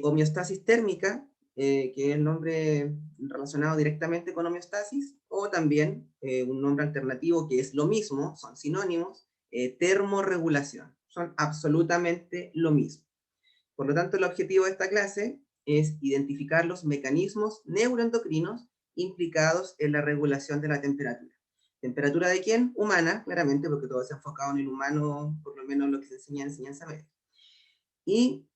Homeostasis térmica, que es el nombre relacionado directamente con homeostasis, o también un nombre alternativo que es lo mismo, son sinónimos, termorregulación. Son absolutamente lo mismo. Por lo tanto, el objetivo de esta clase es identificar los mecanismos neuroendocrinos implicados en la regulación de la temperatura. ¿Temperatura de quién? Humana, claramente, porque todo se ha enfocado en el humano, por lo menos lo que se enseña en enseñanza media. Y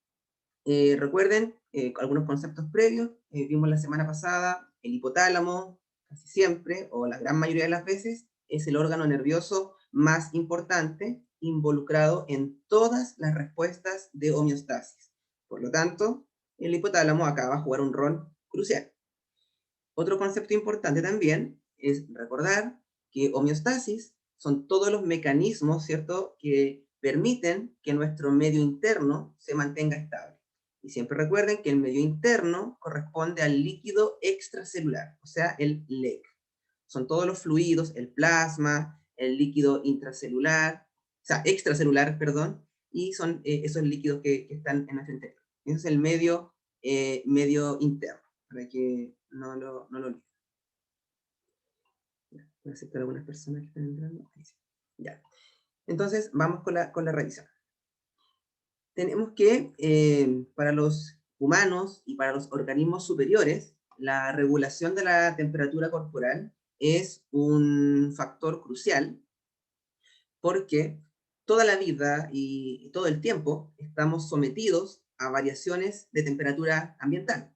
recuerden algunos conceptos previos, vimos la semana pasada, el hipotálamo, casi siempre, o la gran mayoría de las veces, es el órgano nervioso más importante involucrado en todas las respuestas de homeostasis. Por lo tanto, el hipotálamo acá va a jugar un rol crucial. Otro concepto importante también es recordar que homeostasis son todos los mecanismos, ¿cierto?, que permiten que nuestro medio interno se mantenga estable. Y siempre recuerden que el medio interno corresponde al líquido extracelular, o sea, el LEC. Son todos los fluidos, el plasma, el líquido intracelular, o sea, extracelular, perdón, y son esos líquidos que están en nuestro interior. Ese es el medio interno, para que no lo olviden. Voy a aceptar algunas personas que están entrando. Ahí sí. Ya. Entonces, vamos con la revisión. Tenemos que, para los humanos y para los organismos superiores, la regulación de la temperatura corporal es un factor crucial porque toda la vida y todo el tiempo estamos sometidos a variaciones de temperatura ambiental,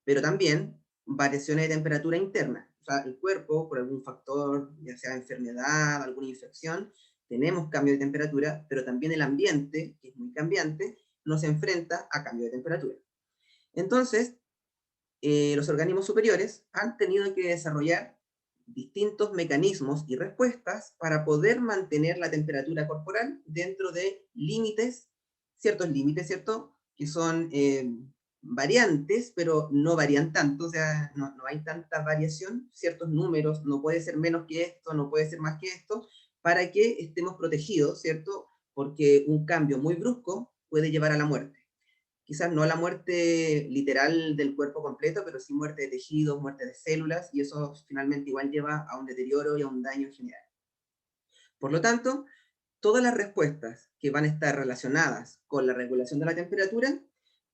pero también variaciones de temperatura interna. O sea, el cuerpo, por algún factor, ya sea enfermedad, alguna infección, tenemos cambio de temperatura, pero también el ambiente, que es muy cambiante, nos enfrenta a cambio de temperatura. Entonces, los organismos superiores han tenido que desarrollar distintos mecanismos y respuestas para poder mantener la temperatura corporal dentro de límites, ciertos límites, ¿cierto? Que son variantes, pero no varían tanto, o sea, no hay tanta variación, ciertos números, no puede ser menos que esto, no puede ser más que esto, para que estemos protegidos, ¿cierto? Porque un cambio muy brusco puede llevar a la muerte. Quizás no la muerte literal del cuerpo completo, pero sí muerte de tejidos, muerte de células, y eso finalmente igual lleva a un deterioro y a un daño en general. Por lo tanto, todas las respuestas que van a estar relacionadas con la regulación de la temperatura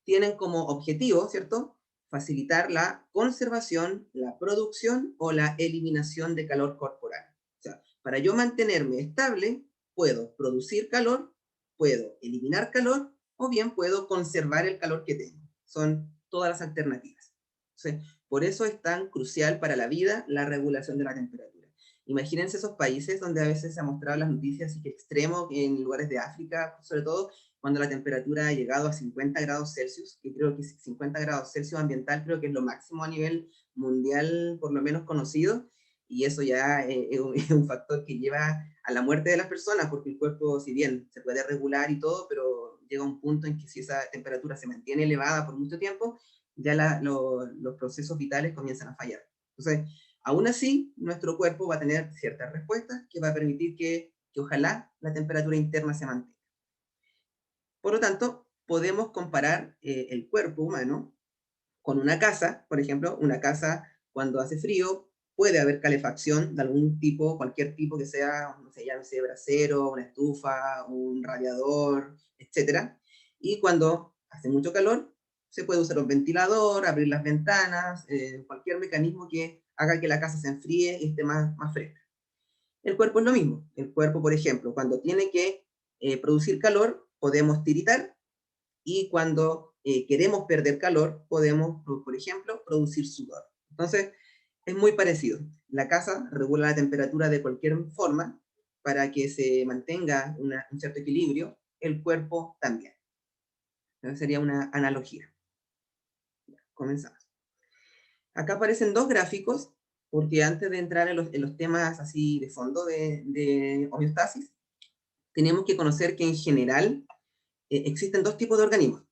tienen como objetivo, ¿cierto?, facilitar la conservación, la producción o la eliminación de calor corporal. O sea, para yo mantenerme estable, puedo producir calor, puedo eliminar calor o bien puedo conservar el calor que tengo. Son todas las alternativas. Entonces, por eso es tan crucial para la vida la regulación de la temperatura. Imagínense esos países donde a veces se han mostrado las noticias así que extremo, en lugares de África, sobre todo, cuando la temperatura ha llegado a 50 grados Celsius, que creo que 50 grados Celsius ambiental creo que es lo máximo a nivel mundial, por lo menos conocido, y eso ya es un factor que lleva a la muerte de las personas, porque el cuerpo, si bien se puede regular y todo, pero llega un punto en que si esa temperatura se mantiene elevada por mucho tiempo, ya los procesos vitales comienzan a fallar. Entonces, aún así, nuestro cuerpo va a tener ciertas respuestas que va a permitir que ojalá la temperatura interna se mantenga. Por lo tanto, podemos comparar el cuerpo humano con una casa, por ejemplo, una casa cuando hace frío, puede haber calefacción de algún tipo, cualquier tipo que sea, no sé, llámese brasero, una estufa, un radiador, etcétera. Y cuando hace mucho calor, se puede usar un ventilador, abrir las ventanas, cualquier mecanismo que haga que la casa se enfríe y esté más fresca. El cuerpo es lo mismo. El cuerpo, por ejemplo, cuando tiene que producir calor, podemos tiritar, y cuando queremos perder calor, podemos, por ejemplo, producir sudor. Entonces, es muy parecido. La casa regula la temperatura de cualquier forma para que se mantenga un cierto equilibrio, el cuerpo también. Entonces sería una analogía. Comenzamos. Acá aparecen dos gráficos, porque antes de entrar en los temas así de fondo de homeostasis, tenemos que conocer que en general existen dos tipos de organismos.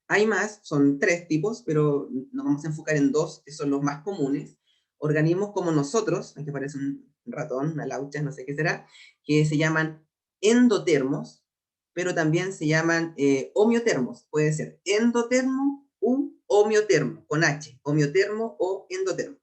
Hay más, son tres tipos, pero nos vamos a enfocar en dos, que son los más comunes. Organismos como nosotros, aquí parece un ratón, una laucha, no sé qué será, que se llaman endotermos, pero también se llaman homeotermos. Puede ser endotermo u homeotermo, con H, homeotermo o endotermo.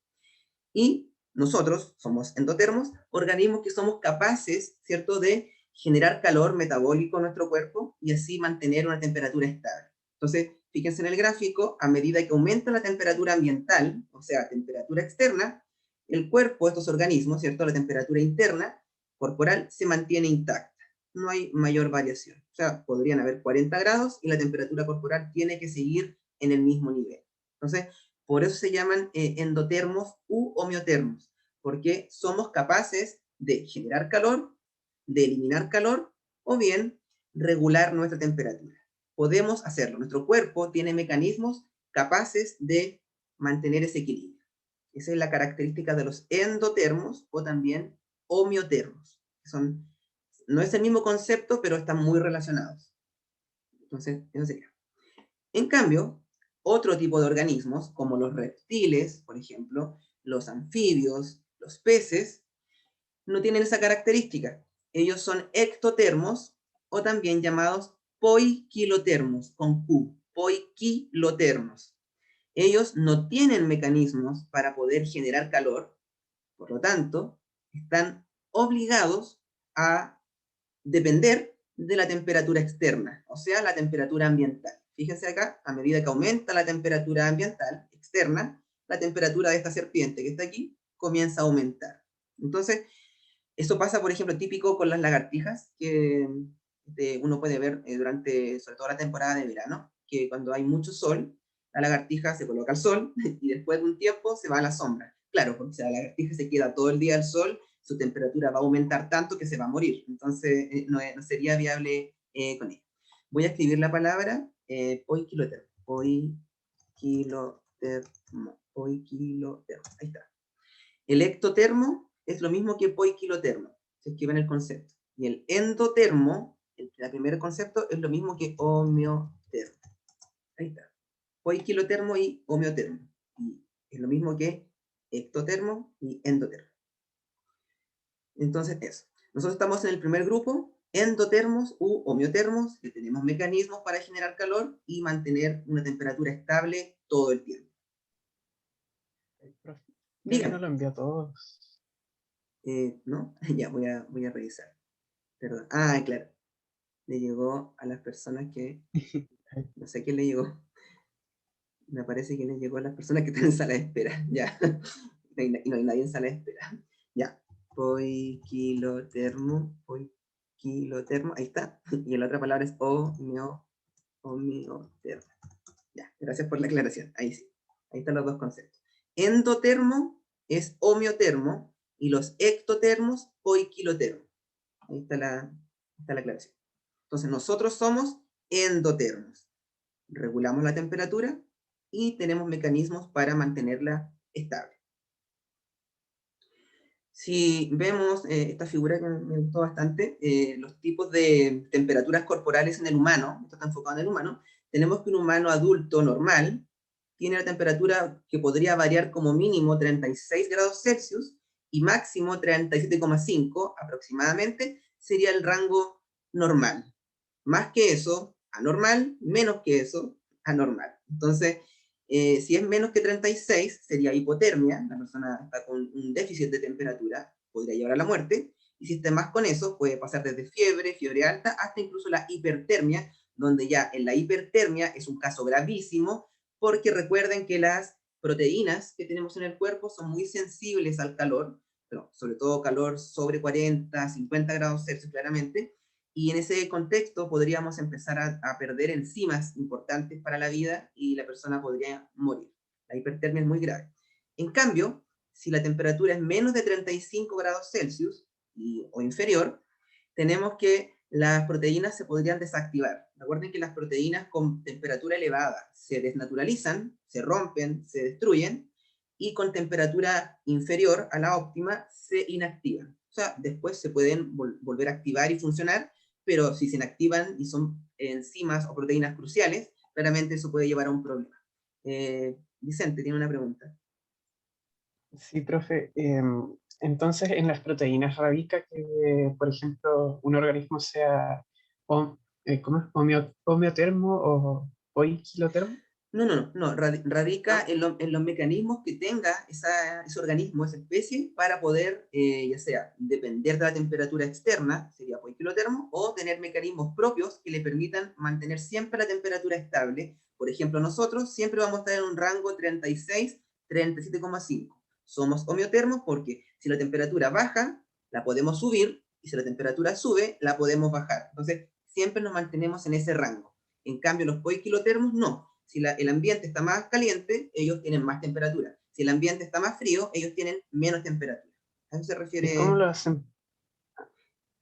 Y nosotros somos endotermos, organismos que somos capaces, ¿cierto?, de generar calor metabólico en nuestro cuerpo y así mantener una temperatura estable. Entonces, fíjense en el gráfico, a medida que aumenta la temperatura ambiental, o sea, temperatura externa, el cuerpo, estos organismos, ¿cierto?, la temperatura interna, corporal, se mantiene intacta. No hay mayor variación. O sea, podrían haber 40 grados y la temperatura corporal tiene que seguir en el mismo nivel. Entonces, por eso se llaman endotermos u homeotermos, porque somos capaces de generar calor, de eliminar calor, o bien regular nuestra temperatura. Podemos hacerlo. Nuestro cuerpo tiene mecanismos capaces de mantener ese equilibrio. Esa es la característica de los endotermos o también homeotermos. No es el mismo concepto, pero están muy relacionados. Entonces, eso sería. En cambio, otro tipo de organismos, como los reptiles, por ejemplo, los anfibios, los peces, no tienen esa característica. Ellos son ectotermos o también llamados poikilotermos, con Q, poikilotermos. Ellos no tienen mecanismos para poder generar calor, por lo tanto, están obligados a depender de la temperatura externa, o sea, la temperatura ambiental. Fíjense acá, a medida que aumenta la temperatura ambiental externa, la temperatura de esta serpiente que está aquí comienza a aumentar. Entonces, eso pasa, por ejemplo, típico con las lagartijas, que uno puede ver durante, sobre todo la temporada de verano, que cuando hay mucho sol, la lagartija se coloca al sol y después de un tiempo se va a la sombra. Claro, porque si la lagartija se queda todo el día al sol, su temperatura va a aumentar tanto que se va a morir. Entonces, no sería viable con ella. Voy a escribir la palabra poikilotermo. Poikilotermo. Ahí está. El ectotermo es lo mismo que poikilotermo. Se escribe en el concepto. Y el endotermo, el primer concepto, es lo mismo que homeotermo. Ahí está. Poikilotermo y homeotermo. Y es lo mismo que ectotermo y endotermo. Entonces, eso. Nosotros estamos en el primer grupo, endotermos u homeotermos, que tenemos mecanismos para generar calor y mantener una temperatura estable todo el tiempo. Profe, creo que no Dígame. lo envió a todos. ¿No? Ya voy a revisar. Perdón. Ah, claro. Le llegó a las personas que... No sé quién le llegó. Me parece que le llegó a las personas que están en sala de espera. Ya. Y no hay nadie en sala de espera. Ya. Poikilotermo. Poikilotermo. Ahí está. Y la otra palabra es homeotermo. Ya. Gracias por la aclaración. Ahí sí. Ahí están los dos conceptos. Endotermo es homeotermo y los ectotermos poikilotermo. Ahí está la aclaración. Entonces nosotros somos endotermos. Regulamos la temperatura y tenemos mecanismos para mantenerla estable. Si vemos esta figura que me gustó bastante, los tipos de temperaturas corporales en el humano, esto está enfocado en el humano, tenemos que un humano adulto normal tiene la temperatura que podría variar como mínimo 36 grados Celsius y máximo 37,5 aproximadamente, sería el rango normal. Más que eso, anormal, menos que eso, anormal. Entonces, si es menos que 36, sería hipotermia, la persona está con un déficit de temperatura, podría llevar a la muerte, y si está más con eso, puede pasar desde fiebre, fiebre alta, hasta incluso la hipertermia, donde ya en la hipertermia es un caso gravísimo, porque recuerden que las proteínas que tenemos en el cuerpo son muy sensibles al calor, pero sobre todo calor sobre 40, 50 grados Celsius claramente, y en ese contexto podríamos empezar a perder enzimas importantes para la vida y la persona podría morir. La hipertermia es muy grave. En cambio, si la temperatura es menos de 35 grados Celsius o inferior, tenemos que las proteínas se podrían desactivar. Recuerden que las proteínas con temperatura elevada se desnaturalizan, se rompen, se destruyen, y con temperatura inferior a la óptima se inactivan. O sea, después se pueden volver a activar y funcionar, pero si se inactivan y son enzimas o proteínas cruciales, claramente eso puede llevar a un problema. Vicente tiene una pregunta. Sí, profe. Entonces, en las proteínas radica que, por ejemplo, un organismo sea ¿Cómo es? ¿Homeotermo o poikilotermo? No, radica ¿No? en los mecanismos que tenga ese organismo, esa especie, para poder, ya sea, depender de la temperatura externa, sería poikilotermo, o tener mecanismos propios que le permitan mantener siempre la temperatura estable. Por ejemplo, nosotros siempre vamos a estar en un rango 36, 37,5. Somos homeotermos porque si la temperatura baja, la podemos subir, y si la temperatura sube, la podemos bajar. Entonces, siempre nos mantenemos en ese rango. En cambio, los poikilotermos no. Si el ambiente está más caliente, ellos tienen más temperatura. Si el ambiente está más frío, ellos tienen menos temperatura. A eso se ¿Y cómo refiere. lo hacen?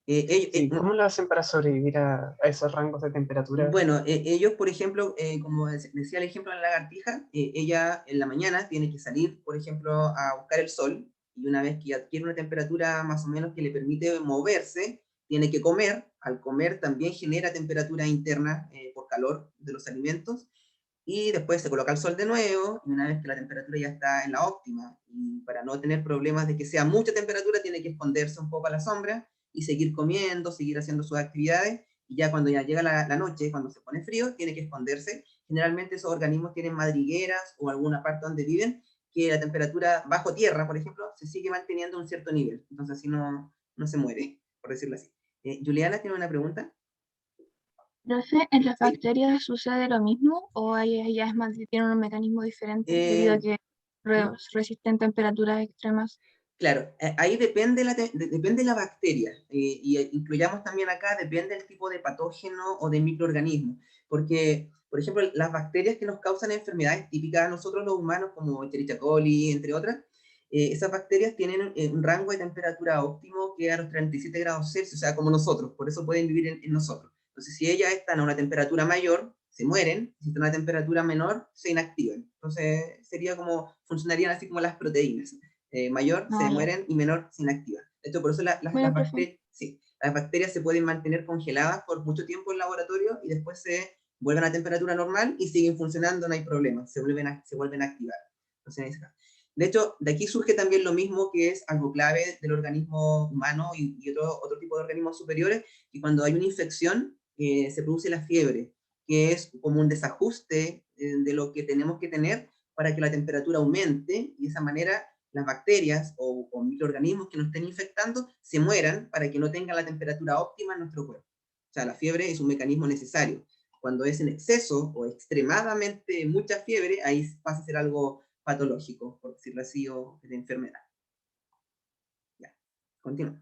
Ellos, Sí, ¿cómo lo hacen para sobrevivir a esos rangos de temperatura? bueno, ellos, por ejemplo, como decía el ejemplo de la lagartija, ella en la mañana tiene que salir, por ejemplo, a buscar el sol, y una vez que adquiere una temperatura más o menos que le permite moverse, tiene que comer. Al comer también genera temperatura interna por calor de los alimentos, y después se coloca al sol de nuevo, y una vez que la temperatura ya está en la óptima, y para no tener problemas de que sea mucha temperatura, tiene que esconderse un poco a la sombra, y seguir comiendo, seguir haciendo sus actividades, y ya cuando ya llega la noche, cuando se pone frío, tiene que esconderse. Generalmente esos organismos tienen madrigueras, o alguna parte donde viven, que la temperatura bajo tierra, por ejemplo, se sigue manteniendo a un cierto nivel, entonces así no se muere, por decirlo así. Juliana tiene una pregunta. Profe, ¿en las Sí. bacterias sucede lo mismo o ya es más, tienen un mecanismo diferente debido a Eh, que ¿Mm? resisten temperaturas extremas? Claro, ahí depende depende la bacteria, y incluyamos también acá, depende del tipo de patógeno o de microorganismo, porque, por ejemplo, las bacterias que nos causan enfermedades típicas a nosotros los humanos, como Escherichia coli, entre otras, esas bacterias tienen un rango de temperatura óptimo que es a los 37 grados Celsius, o sea, como nosotros, por eso pueden vivir en nosotros. Entonces, si ellas están a una temperatura mayor, se mueren; si están a una temperatura menor, se inactivan. Entonces, sería como, funcionarían así como las proteínas. Mayor Ah, se ya. mueren y menor se inactivan. Esto por eso Bueno, profe, sí, las bacterias se pueden mantener congeladas por mucho tiempo en laboratorio, y después se vuelven a temperatura normal y siguen funcionando, no hay problema, se vuelven a activar. Entonces, de hecho, de aquí surge también lo mismo, que es algo clave del organismo humano y otro tipo de organismos superiores, que cuando hay una infección se produce la fiebre, que es como un desajuste de lo que tenemos que tener para que la temperatura aumente, y de esa manera las bacterias o microorganismos que nos estén infectando se mueran para que no tengan la temperatura óptima en nuestro cuerpo. O sea, la fiebre es un mecanismo necesario. Cuando es en exceso o extremadamente mucha fiebre, ahí pasa a ser algo patológico, por decirlo así, o de enfermedad. Ya, continúo.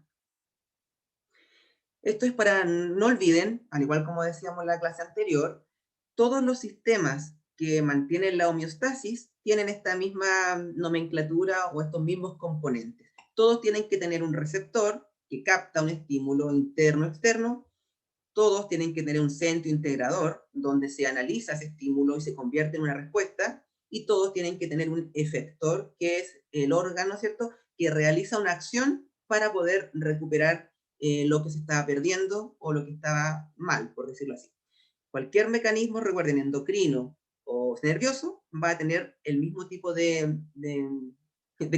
Esto es para, no olviden, al igual como decíamos en la clase anterior, todos los sistemas que mantienen la homeostasis tienen esta misma nomenclatura o estos mismos componentes. Todos tienen que tener un receptor que capta un estímulo interno o externo. Todos tienen que tener un centro integrador donde se analiza ese estímulo y se convierte en una respuesta. Y todos tienen que tener un efector, que es el órgano, ¿cierto?, que realiza una acción para poder recuperar lo que se estaba perdiendo o lo que estaba mal, por decirlo así. Cualquier mecanismo, recuerden, endocrino o nervioso, va a tener el mismo tipo de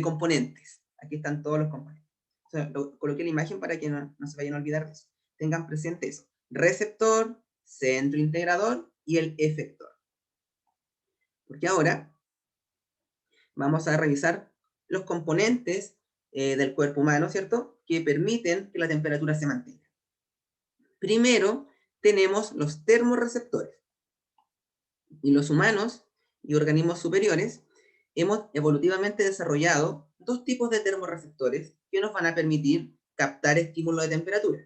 componentes. Aquí están todos los componentes. O sea, coloqué la imagen para que no se vayan a olvidar de eso. Tengan presente eso: receptor, centro integrador y el efector. Porque ahora vamos a revisar los componentes del cuerpo humano, ¿cierto?, que permiten que la temperatura se mantenga. Primero, tenemos los termorreceptores. Y los humanos y organismos superiores hemos evolutivamente desarrollado dos tipos de termorreceptores que nos van a permitir captar estímulo de temperatura.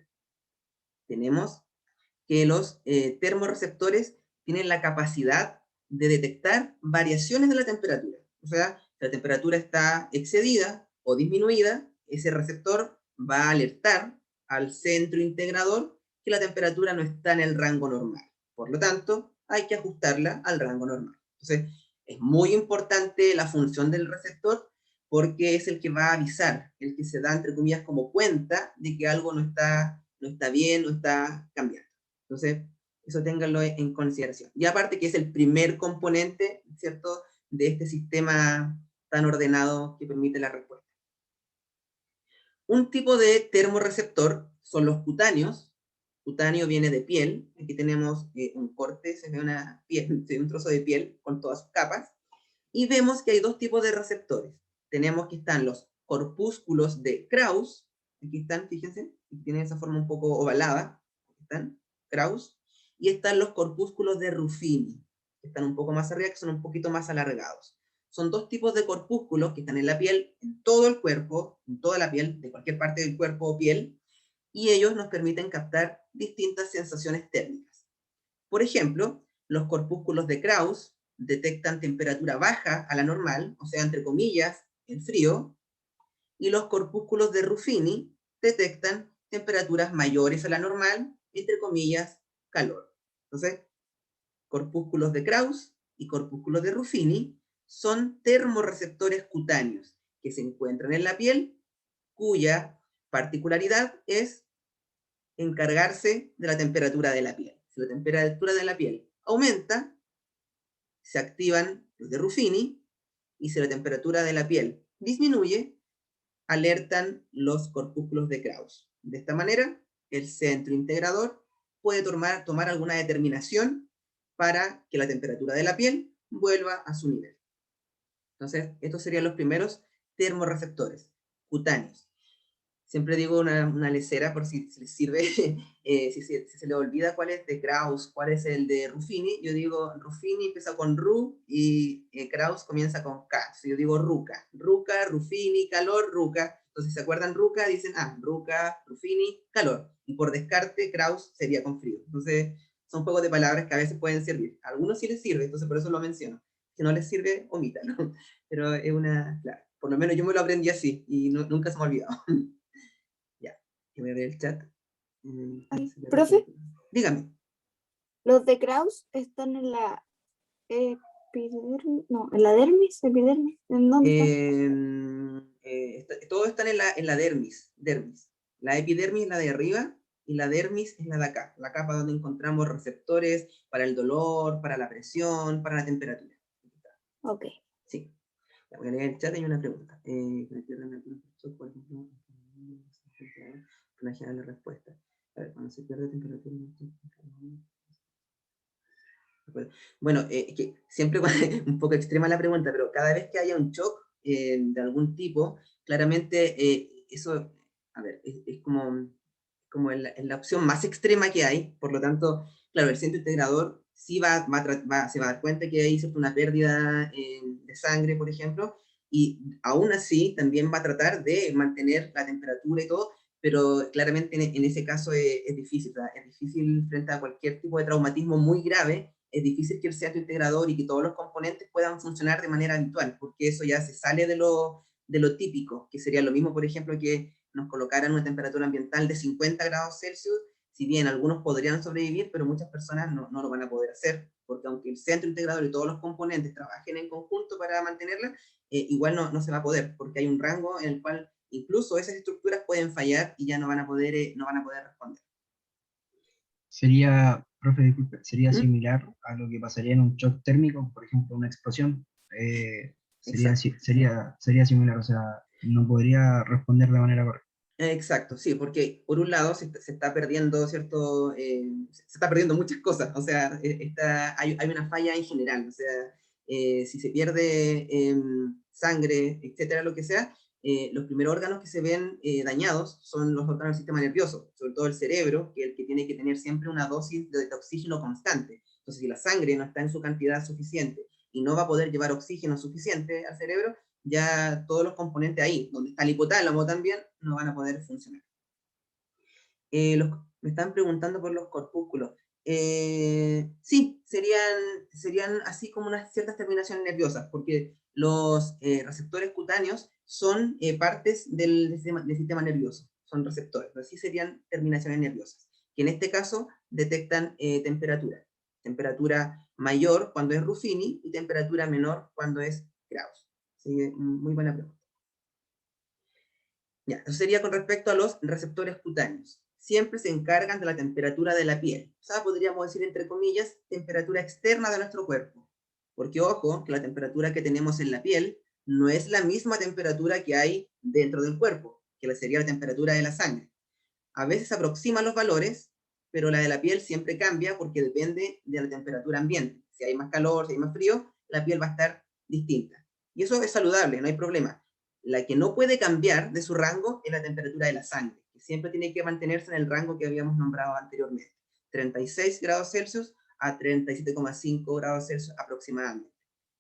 Tenemos que los termorreceptores tienen la capacidad de detectar variaciones de la temperatura. O sea, si la temperatura está excedida o disminuida, ese receptor va a alertar al centro integrador que la temperatura no está en el rango normal. Por lo tanto, hay que ajustarla al rango normal. Entonces, es muy importante la función del receptor, porque es el que va a avisar, el que se da, entre comillas, como cuenta de que algo no está bien, no está cambiando. Entonces, eso ténganlo en consideración. Y aparte que es el primer componente, ¿cierto?, de este sistema tan ordenado que permite la respuesta. Un tipo de termorreceptor son los cutáneos, Cutáneo viene de piel. Aquí tenemos un corte, se ve una piel, se ve un trozo de piel con todas sus capas. Y vemos que hay dos tipos de receptores. Tenemos que están los corpúsculos de Krauss. Aquí están, fíjense, tienen esa forma un poco ovalada. Están, Krauss. Y están los corpúsculos de Ruffini, que están un poco más arriba, que son un poquito más alargados. Son dos tipos de corpúsculos que están en la piel, en todo el cuerpo, en toda la piel, de cualquier parte del cuerpo o piel, y ellos nos permiten captar distintas sensaciones térmicas. Por ejemplo, los corpúsculos de Krauss detectan temperatura baja a la normal, o sea, entre comillas, el frío, y los corpúsculos de Ruffini detectan temperaturas mayores a la normal, entre comillas, calor. Entonces, corpúsculos de Krauss y corpúsculos de Ruffini son termorreceptores cutáneos que se encuentran en la piel, cuya particularidad es encargarse de la temperatura de la piel. Si la temperatura de la piel aumenta, se activan los de Ruffini, y si la temperatura de la piel disminuye, alertan los corpúsculos de Krauss. De esta manera, el centro integrador puede tomar alguna determinación para que la temperatura de la piel vuelva a su nivel. Entonces, estos serían los primeros termorreceptores cutáneos. Siempre digo una lecera por si les sirve, si se le olvida cuál es de Krauss, cuál es el de Ruffini. Yo digo, Ruffini empieza con Ru y Krauss comienza con K. So, yo digo Ruca, Ruffini, calor, Ruca. Entonces, si se acuerdan Ruca, dicen, Ruca, Ruffini, calor. Y por descarte, Krauss sería con frío. Entonces, son juegos de palabras que a veces pueden servir. A algunos sí les sirve, entonces por eso lo menciono. Si no les sirve, omítalo. Pero es una, claro, por lo menos yo me lo aprendí así y nunca se me ha olvidado. Voy a ver el chat. Profe, Dígame. los de Krauss están en la epidermis, no, en la dermis, epidermis, ¿en dónde están? Todos están en la dermis. La epidermis es la de arriba y la dermis es la de acá. La capa donde encontramos receptores para el dolor, para la presión, para la temperatura. Ok. Sí. Voy a leer el chat y hay una pregunta. Por ejemplo, la respuesta. A ver, cuando se pierde temperatura. Bueno, que siempre un poco extrema la pregunta, pero cada vez que haya un shock de algún tipo, claramente eso, a ver, es como en la opción más extrema que hay. Por lo tanto, claro, el centro integrador sí se va a dar cuenta que hay una pérdida de sangre, por ejemplo, y aún así también va a tratar de mantener la temperatura y todo, pero claramente en ese caso es difícil, ¿verdad? Es difícil frente a cualquier tipo de traumatismo muy grave. Es difícil que el centro integrador y que todos los componentes puedan funcionar de manera habitual, porque eso ya se sale de lo típico, que sería lo mismo, por ejemplo, que nos colocaran una temperatura ambiental de 50 grados Celsius. Si bien algunos podrían sobrevivir, pero muchas personas no lo van a poder hacer, porque aunque el centro integrador y todos los componentes trabajen en conjunto para mantenerla, igual no se va a poder, porque hay un rango en el cual incluso esas estructuras pueden fallar y ya no van a poder responder. Profe, disculpe, sería similar a lo que pasaría en un shock térmico, por ejemplo, una explosión. Sería similar, o sea, no podría responder de manera correcta. Exacto, sí, porque por un lado se está perdiendo, ¿cierto? Se está perdiendo muchas cosas, o sea, hay una falla en general, o sea, si se pierde sangre, etcétera, lo que sea, los primeros órganos que se ven dañados son los órganos del sistema nervioso, sobre todo el cerebro, que es el que tiene que tener siempre una dosis de oxígeno constante. Entonces, si la sangre no está en su cantidad suficiente y no va a poder llevar oxígeno suficiente al cerebro, ya todos los componentes ahí, donde está el hipotálamo también, no van a poder funcionar. Me están preguntando por los corpúsculos. Sí, serían así como unas ciertas terminaciones nerviosas, porque los receptores cutáneos son partes del sistema nervioso, son receptores, pero sí serían terminaciones nerviosas, que en este caso detectan temperatura mayor cuando es Ruffini y temperatura menor cuando es Krauss. Sí, muy buena pregunta. Ya, eso sería con respecto a los receptores cutáneos. Siempre se encargan de la temperatura de la piel. O sea, podríamos decir, entre comillas, temperatura externa de nuestro cuerpo. Porque, ojo, que la temperatura que tenemos en la piel no es la misma temperatura que hay dentro del cuerpo, que sería la temperatura de la sangre. A veces aproximan los valores, pero la de la piel siempre cambia porque depende de la temperatura ambiente. Si hay más calor, si hay más frío, la piel va a estar distinta. Y eso es saludable, no hay problema. La que no puede cambiar de su rango es la temperatura de la sangre, que siempre tiene que mantenerse en el rango que habíamos nombrado anteriormente, 36 grados Celsius a 37,5 grados Celsius aproximadamente.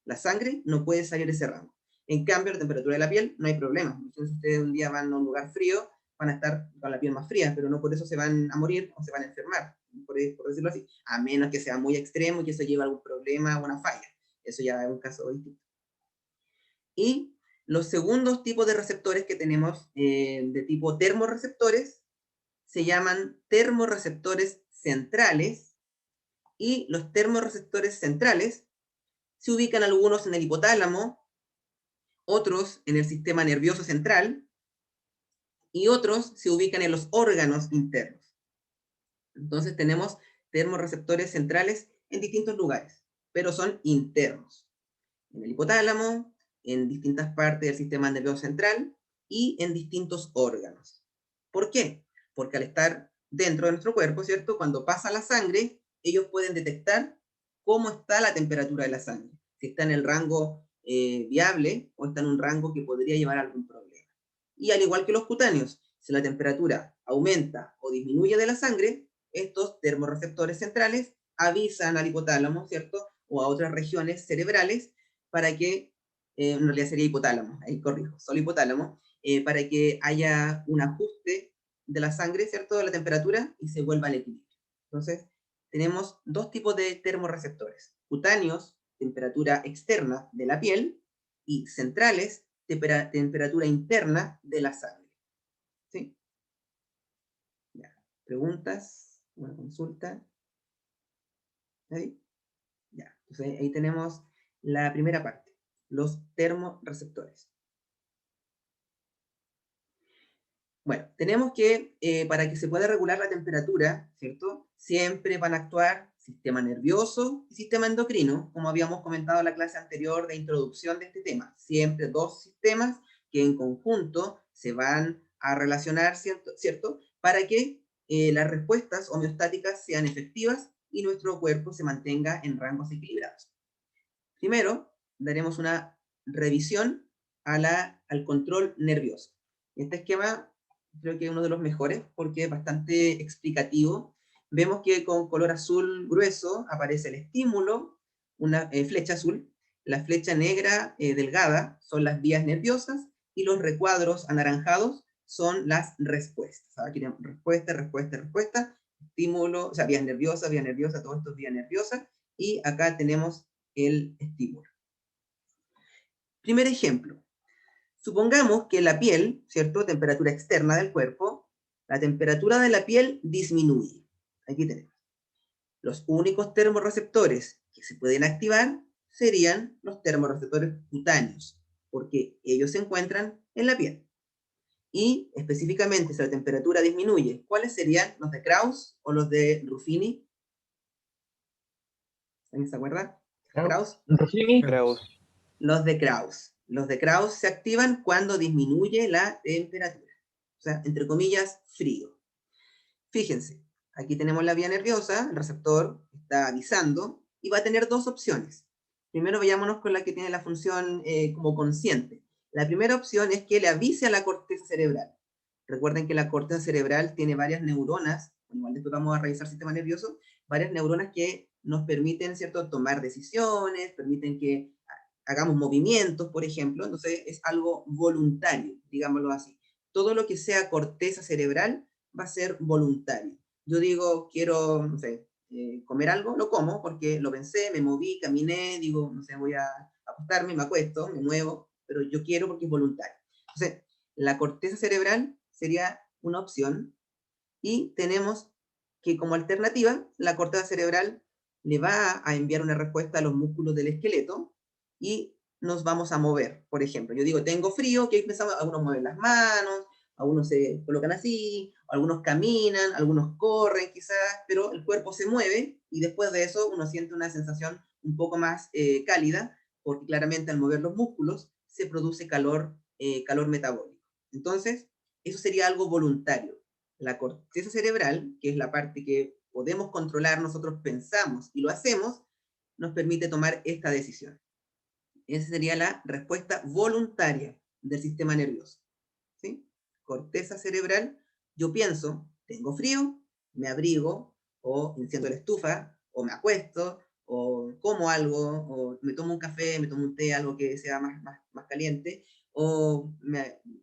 La sangre no puede salir de ese rango. En cambio, la temperatura de la piel no hay problema. Entonces, si ustedes un día van a un lugar frío, van a estar con la piel más fría, pero no por eso se van a morir o se van a enfermar, por decirlo así, a menos que sea muy extremo y que eso lleve a algún problema o una falla. Eso ya es un caso distinto. Y los segundos tipos de receptores que tenemos de tipo termorreceptores se llaman termorreceptores centrales, y los termorreceptores centrales se ubican algunos en el hipotálamo, otros en el sistema nervioso central, y otros se ubican en los órganos internos. Entonces tenemos termorreceptores centrales en distintos lugares, pero son internos. En el hipotálamo, en distintas partes del sistema nervioso central y en distintos órganos. ¿Por qué? Porque al estar dentro de nuestro cuerpo, ¿cierto? Cuando pasa la sangre, ellos pueden detectar cómo está la temperatura de la sangre. Si está en el rango viable o está en un rango que podría llevar a algún problema. Y al igual que los cutáneos, si la temperatura aumenta o disminuye de la sangre, estos termorreceptores centrales avisan al hipotálamo, ¿cierto? O a otras regiones cerebrales para que, en realidad sería hipotálamo, ahí corrijo, solo hipotálamo, para que haya un ajuste de la sangre, ¿cierto? De la temperatura y se vuelva al equilibrio. Entonces, tenemos dos tipos de termorreceptores: cutáneos, temperatura externa de la piel, y centrales, temperatura interna de la sangre. ¿Sí? Ya. ¿Preguntas? ¿Una consulta? ¿Ahí? Ya. Entonces ahí tenemos la primera parte, los termorreceptores. Bueno, tenemos que, para que se pueda regular la temperatura, ¿cierto? Siempre van a actuar sistema nervioso y sistema endocrino, como habíamos comentado en la clase anterior de introducción de este tema. Siempre dos sistemas que en conjunto se van a relacionar, ¿cierto? Para que las respuestas homeostáticas sean efectivas y nuestro cuerpo se mantenga en rangos equilibrados. Primero, daremos una revisión al control nervioso. Este esquema creo que es uno de los mejores porque es bastante explicativo. Vemos que con color azul grueso aparece el estímulo, una flecha azul, la flecha negra delgada son las vías nerviosas, y los recuadros anaranjados son las respuestas. Aquí tenemos respuesta, respuesta, respuesta, estímulo, o sea, vías nerviosas, todo esto es vía nerviosa, y acá tenemos el estímulo. Primer ejemplo. Supongamos que la piel, ¿cierto? Temperatura externa del cuerpo, la temperatura de la piel disminuye. Aquí tenemos. Los únicos termorreceptores que se pueden activar serían los termorreceptores cutáneos, porque ellos se encuentran en la piel. Y específicamente, si la temperatura disminuye, ¿cuáles serían los de Krauss o los de Ruffini? ¿Alguien se acuerda? ¿Krauss? Ruffini. Los de Krauss. Los de Krauss se activan cuando disminuye la temperatura. O sea, entre comillas, frío. Fíjense, aquí tenemos la vía nerviosa, el receptor está avisando, y va a tener dos opciones. Primero vayámonos con la que tiene la función como consciente. La primera opción es que le avise a la corteza cerebral. Recuerden que la corteza cerebral tiene varias neuronas, igual después vamos a revisar el sistema nervioso, varias neuronas que nos permiten, ¿cierto?, tomar decisiones, permiten que hagamos movimientos, por ejemplo. Entonces es algo voluntario, digámoslo así. Todo lo que sea corteza cerebral va a ser voluntario. Yo digo, quiero, no sé, comer algo, lo como porque lo pensé, me moví, caminé, digo, no sé, voy a acostarme, me acuesto, me muevo, pero yo quiero porque es voluntario. Entonces, la corteza cerebral sería una opción, y tenemos que como alternativa, la corteza cerebral le va a enviar una respuesta a los músculos del esqueleto y nos vamos a mover. Por ejemplo, yo digo, tengo frío, que empezamos, algunos mueven las manos, algunos se colocan así, algunos caminan, algunos corren quizás, pero el cuerpo se mueve y después de eso uno siente una sensación un poco más cálida, porque claramente al mover los músculos se produce calor, calor metabólico. Entonces, eso sería algo voluntario. La corteza cerebral, que es la parte que podemos controlar, nosotros pensamos y lo hacemos, nos permite tomar esta decisión. Esa sería la respuesta voluntaria del sistema nervioso. ¿Sí? Corteza cerebral, yo pienso, tengo frío, me abrigo, o enciendo la estufa, o me acuesto, o como algo, o me tomo un café, me tomo un té, algo que sea más caliente, o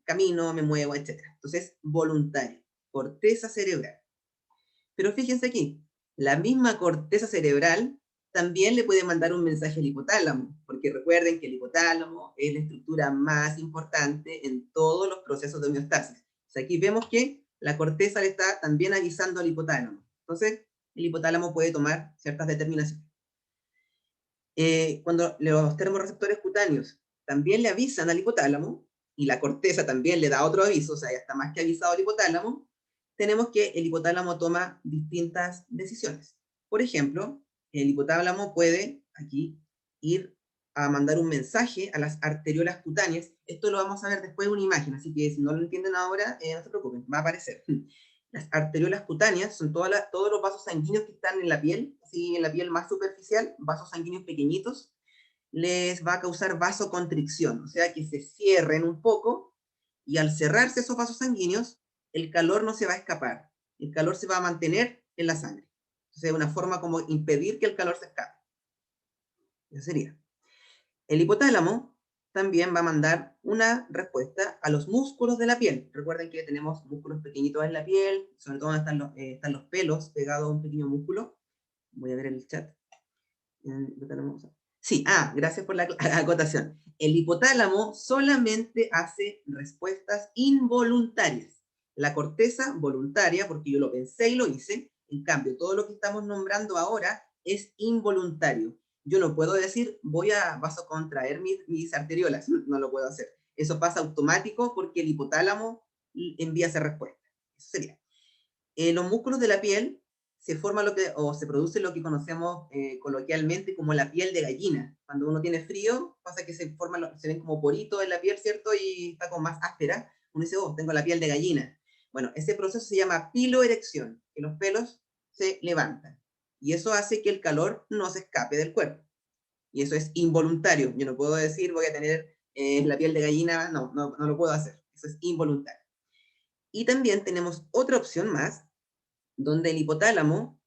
camino, me muevo, etc. Entonces, voluntario, corteza cerebral. Pero fíjense aquí, la misma corteza cerebral también le puede mandar un mensaje al hipotálamo, porque recuerden que el hipotálamo es la estructura más importante en todos los procesos de homeostasis. O sea, aquí vemos que la corteza le está también avisando al hipotálamo. Entonces, el hipotálamo puede tomar ciertas determinaciones. Cuando los termorreceptores cutáneos también le avisan al hipotálamo, y la corteza también le da otro aviso, o sea, ya está más que avisado al hipotálamo, tenemos que el hipotálamo toma distintas decisiones. Por ejemplo, el hipotálamo puede, aquí, ir a mandar un mensaje a las arteriolas cutáneas. Esto lo vamos a ver después en una imagen, así que si no lo entienden ahora, no se preocupen, va a aparecer. Las arteriolas cutáneas son todos los vasos sanguíneos que están en la piel, así en la piel más superficial, vasos sanguíneos pequeñitos, les va a causar vasoconstricción, o sea que se cierren un poco, y al cerrarse esos vasos sanguíneos, el calor no se va a escapar, el calor se va a mantener en la sangre. Entonces es una forma como impedir que el calor se escape. Eso sería. El hipotálamo también va a mandar una respuesta a los músculos de la piel. Recuerden que tenemos músculos pequeñitos en la piel, sobre todo donde están los pelos pegados a un pequeño músculo. Voy a ver el chat. Sí, gracias por la acotación. El hipotálamo solamente hace respuestas involuntarias. La corteza voluntaria, porque yo lo pensé y lo hice. En cambio, todo lo que estamos nombrando ahora es involuntario. Yo no puedo decir, voy a vasocontraer mis arteriolas. No lo puedo hacer. Eso pasa automático porque el hipotálamo envía esa respuesta. Eso sería. Los músculos de la piel se produce lo que conocemos coloquialmente como la piel de gallina. Cuando uno tiene frío, pasa que se ven como poritos en la piel, ¿cierto? Y está como más áspera. Uno dice, tengo la piel de gallina. Bueno, ese proceso se llama piloerección, que los pelos se levantan. Y eso hace que el calor no se escape del cuerpo. Y eso es involuntario. Yo no puedo decir, voy a tener la piel de gallina. No lo puedo hacer. Eso es involuntario. Y también tenemos otra opción más, donde el hipotálamo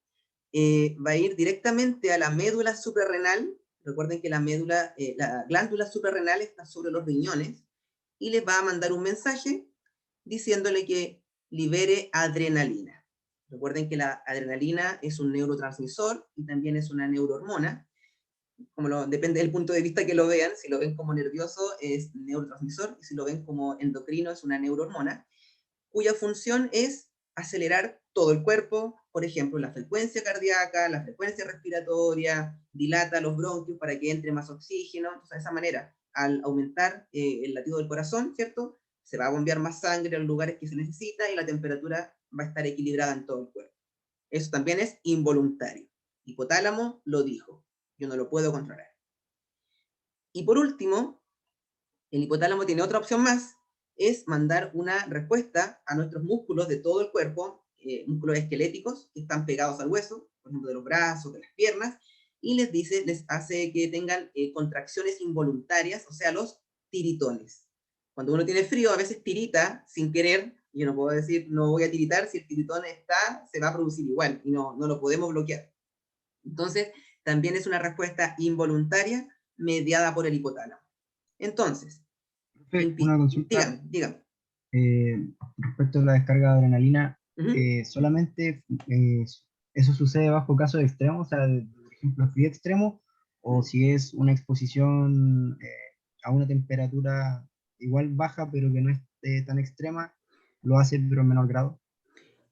va a ir directamente a la médula suprarrenal. Recuerden que la glándula suprarrenal está sobre los riñones, y les va a mandar un mensaje diciéndole que libere adrenalina. Recuerden que la adrenalina es un neurotransmisor y también es una neurohormona. Depende del punto de vista que lo vean. Si lo ven como nervioso es neurotransmisor, y si lo ven como endocrino es una neurohormona, cuya función es acelerar todo el cuerpo, por ejemplo, la frecuencia cardíaca, la frecuencia respiratoria, dilata los bronquios para que entre más oxígeno. Entonces, de esa manera, al aumentar el latido del corazón, ¿cierto? Se va a bombear más sangre a los lugares que se necesita, y la temperatura va a estar equilibrada en todo el cuerpo. Eso también es involuntario. Hipotálamo lo dijo, yo no lo puedo controlar. Y por último, el hipotálamo tiene otra opción más, es mandar una respuesta a nuestros músculos de todo el cuerpo, músculos esqueléticos que están pegados al hueso, por ejemplo de los brazos, de las piernas, y les hace que tengan contracciones involuntarias, o sea, los tiritones. Cuando uno tiene frío, a veces tirita sin querer. Yo no puedo decir, no voy a tiritar, si el tiritón está, se va a producir igual, y no lo podemos bloquear. Entonces, también es una respuesta involuntaria mediada por el hipotálamo. Entonces, una consulta. Dígame. Respecto a la descarga de adrenalina, Uh-huh. solamente eso sucede bajo casos extremos, o sea, por ejemplo, frío extremo, o si es una exposición a una temperatura igual baja, pero que no esté tan extrema, lo hace pero en menor grado.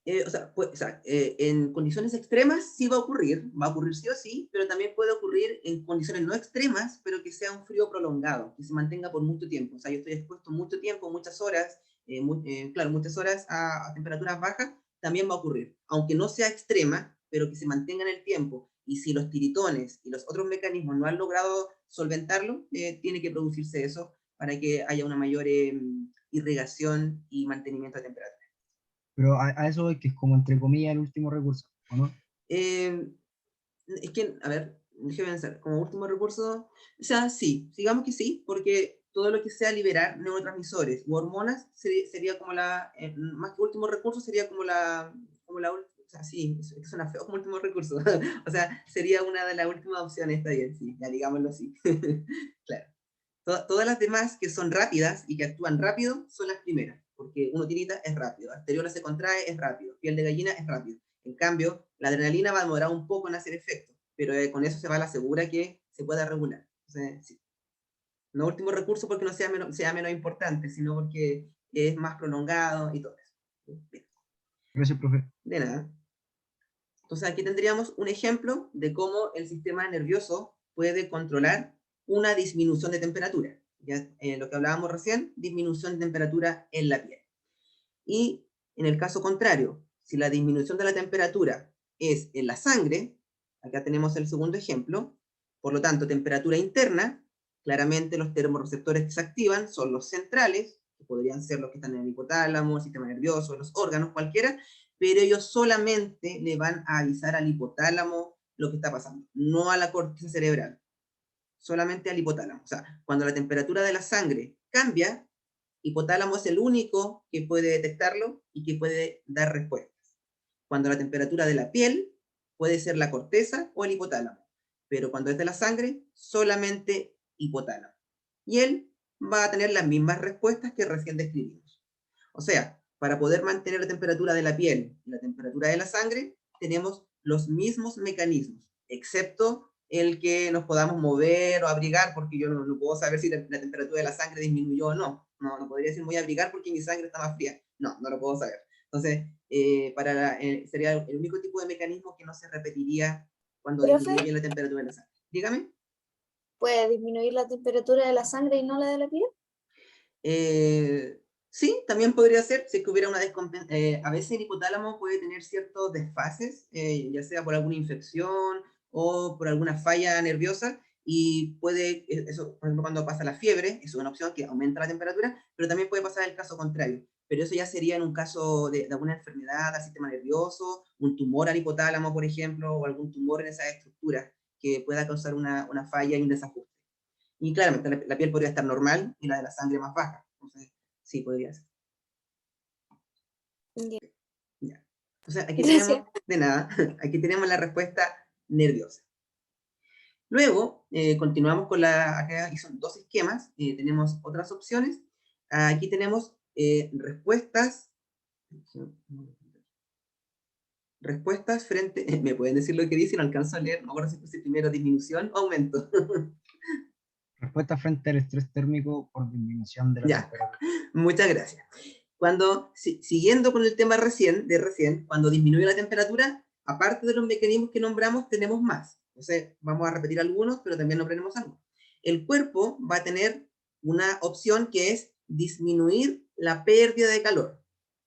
En condiciones extremas sí va a ocurrir sí o sí, pero también puede ocurrir en condiciones no extremas, pero que sea un frío prolongado, que se mantenga por mucho tiempo. O sea, yo estoy expuesto mucho tiempo, muchas horas, muchas horas a temperaturas bajas, también va a ocurrir. Aunque no sea extrema, pero que se mantenga en el tiempo. Y si los tiritones y los otros mecanismos no han logrado solventarlo, tiene que producirse eso para que haya una mayor irrigación y mantenimiento de temperatura. Pero a eso es que es como entre comillas el último recurso, ¿o no? Es que, a ver, déjeme pensar, como último recurso, o sea, sí, digamos que sí, porque todo lo que sea liberar neurotransmisores u hormonas sería como más que último recurso, sería como o sea, sí, eso suena feo como último recurso, o sea, sería una de las últimas opciones, está bien, sí, ya digámoslo así, claro. Todas las demás que son rápidas y que actúan rápido son las primeras, porque uno tirita es rápido, arteriola se contrae es rápido, piel de gallina es rápido. En cambio, la adrenalina va a demorar un poco en hacer efecto, pero con eso se va a la segura que se pueda regular. Entonces, sí. No último recurso porque no sea menos importante, sino porque es más prolongado y todo eso. Bien. Gracias, profe. De nada. Entonces aquí tendríamos un ejemplo de cómo el sistema nervioso puede controlar una disminución de temperatura. Ya, lo que hablábamos recién, disminución de temperatura en la piel. Y en el caso contrario, si la disminución de la temperatura es en la sangre, acá tenemos el segundo ejemplo, por lo tanto, temperatura interna, claramente los termorreceptores que se activan son los centrales, que podrían ser los que están en el hipotálamo, el sistema nervioso, los órganos, cualquiera, pero ellos solamente le van a avisar al hipotálamo lo que está pasando, no a la corteza cerebral, solamente al hipotálamo. O sea, cuando la temperatura de la sangre cambia, hipotálamo es el único que puede detectarlo y que puede dar respuestas. Cuando la temperatura de la piel, puede ser la corteza o el hipotálamo, pero cuando es de la sangre, solamente hipotálamo. Y él va a tener las mismas respuestas que recién describimos. O sea, para poder mantener la temperatura de la piel y la temperatura de la sangre, tenemos los mismos mecanismos, excepto el que nos podamos mover o abrigar, porque yo no puedo saber si la temperatura de la sangre disminuyó o no. No podría decir voy a abrigar porque mi sangre está más fría. No lo puedo saber. Entonces, sería el único tipo de mecanismo que no se repetiría cuando disminuye la temperatura de la sangre. Dígame. ¿Puede disminuir la temperatura de la sangre y no la de la piel? Sí, también podría ser, si es que hubiera una descompensación. A veces el hipotálamo puede tener ciertos desfases, ya sea por alguna infección o por alguna falla nerviosa, y puede, eso, por ejemplo, cuando pasa la fiebre, eso es una opción que aumenta la temperatura, pero también puede pasar el caso contrario. Pero eso ya sería en un caso de alguna enfermedad al sistema nervioso, un tumor al hipotálamo, por ejemplo, o algún tumor en esa estructura que pueda causar una falla y un desajuste. Y claramente la piel podría estar normal y la de la sangre más baja. Entonces, sí, podría ser. Ya. Entonces, aquí tenemos, de nada, aquí tenemos la respuesta nerviosa. Luego, continuamos con acá son dos esquemas, tenemos otras opciones. Aquí tenemos respuestas frente, ¿me pueden decir lo que dice? No alcanzo a leer, no me acuerdo si puse primero disminución o aumento. Respuesta frente al estrés térmico por disminución de la temperatura. Muchas gracias. Siguiendo con el tema de recién, cuando disminuye la temperatura, aparte de los mecanismos que nombramos, tenemos más. Entonces, vamos a repetir algunos, pero también nombraremos algunos. El cuerpo va a tener una opción que es disminuir la pérdida de calor.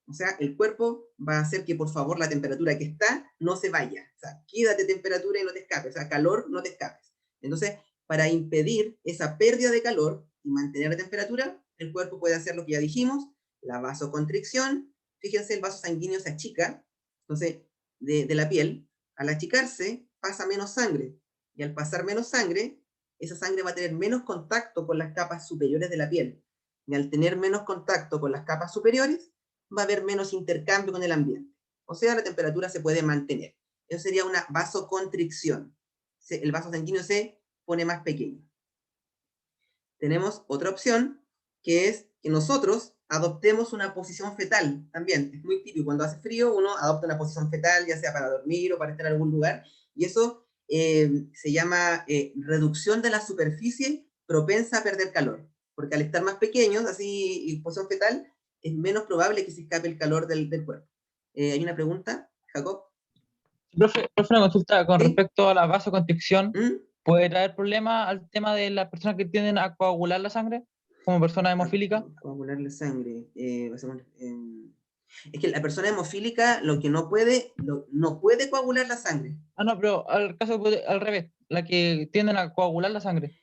O sea, el cuerpo va a hacer que, por favor, la temperatura que está no se vaya. O sea, quédate temperatura y no te escapes. O sea, calor, no te escapes. Entonces, para impedir esa pérdida de calor y mantener la temperatura, el cuerpo puede hacer lo que ya dijimos, la vasoconstricción. Fíjense, el vaso sanguíneo se achica, entonces, de la piel. Al achicarse, pasa menos sangre. Y al pasar menos sangre, esa sangre va a tener menos contacto con las capas superiores de la piel. Y al tener menos contacto con las capas superiores, va a haber menos intercambio con el ambiente. O sea, la temperatura se puede mantener. Eso sería una vasoconstricción. El vaso sanguíneo se pone más pequeño. Tenemos otra opción, que es que nosotros adoptemos una posición fetal también. Es muy típico, cuando hace frío uno adopta una posición fetal, ya sea para dormir o para estar en algún lugar, y eso se llama reducción de la superficie propensa a perder calor, porque al estar más pequeños, así, en posición fetal, es menos probable que se escape el calor del cuerpo. ¿Hay una pregunta, Jacob? Profe, una consulta con ¿Sí? respecto a la vasoconstricción. ¿Mm? ¿Puede traer problemas al tema de las personas que tienden a coagular la sangre como personas hemofílicas? Coagular la sangre. Es que la persona hemofílica lo que no puede coagular la sangre. Ah, no, pero al revés, la que tienden a coagular la sangre.